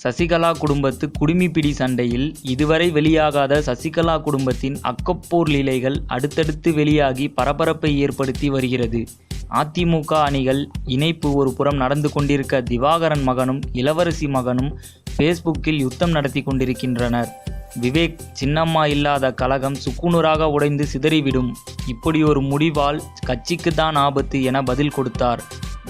சசிகலா குடும்பத்து குடுமிப்பிடி சண்டையில் இதுவரை வெளியாகாத சசிகலா குடும்பத்தின் அக்கப்போர் லீலைகள் அடுத்தடுத்து வெளியாகி பரபரப்பை ஏற்படுத்தி வருகிறது. அதிமுக அணிகள் இணைப்பு ஒரு புறம் நடந்து கொண்டிருக்க, திவாகரன் மகனும் இளவரசி மகனும் ஃபேஸ்புக்கில் யுத்தம் நடத்தி கொண்டிருக்கின்றனர். விவேக், சின்னம்மா இல்லாத கலகம் சுக்குநூறாக உடைந்து சிதறிவிடும், இப்படியொரு முடிவால் கட்சிக்கு தான் ஆபத்து என பதில் கொடுத்தார்.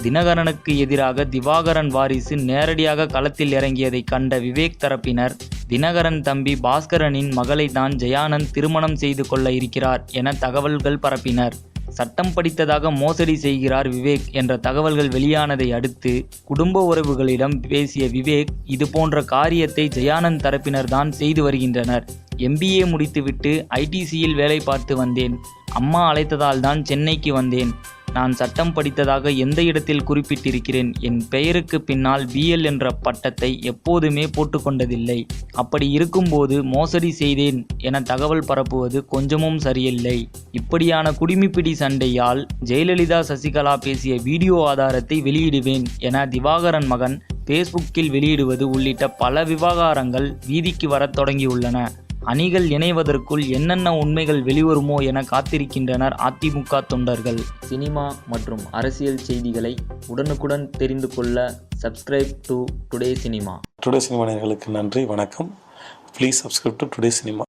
தினகரனுக்கு எதிராக திவாகரன் வாரிசு நேரடியாக களத்தில் இறங்கியதை கண்ட விவேக் தரப்பினர், தினகரன் தம்பி பாஸ்கரனின் மகளை தான் ஜெயானந்த் திருமணம் செய்து கொள்ள இருக்கிறார் என தகவல்கள் பரப்பினர். சட்டம் படித்ததாக மோசடி செய்கிறார் விவேக் என்ற தகவல்கள் வெளியானதை அடுத்து குடும்ப உறவுகளிடம் பேசிய விவேக், இது போன்ற காரியத்தை ஜெயானந்த் தரப்பினர் தான் செய்து வருகின்றனர். MBA முடித்துவிட்டு ITCயில் வேலை பார்த்து வந்தேன். அம்மா அழைத்ததால் தான் சென்னைக்கு வந்தேன். நான் சட்டம் படித்ததாக எந்த இடத்தில் குறிப்பிட்டிருக்கிறேன்? என் பெயருக்கு பின்னால் BL என்ற பட்டத்தை எப்போதுமே போட்டுக்கொண்டதில்லை. அப்படி இருக்கும்போது மோசடி செய்தேன் என தகவல் பரப்புவது கொஞ்சமும் சரியில்லை. இப்படியான குடிமிப்பிடி சண்டையால் ஜெயலலிதா சசிகலா பேசிய வீடியோ ஆதாரத்தை வெளியிடுவேன் என திவாகரன் மகன் ஃபேஸ்புக்கில் வெளியிடுவது உள்ளிட்ட பல விவகாரங்கள் வீதிக்கு வரத் தொடங்கியுள்ளன. அணிகள் இணைவதற்குள் என்னென்ன உண்மைகள் வெளிவருமோ என காத்திருக்கின்றனர் அதிமுக தொண்டர்கள். சினிமா மற்றும் அரசியல் செய்திகளை உடனுக்குடன் தெரிந்து கொள்ள subscribe to today cinema. Today cinema நேயர்களுக்கு நன்றி, வணக்கம். Please subscribe to today cinema.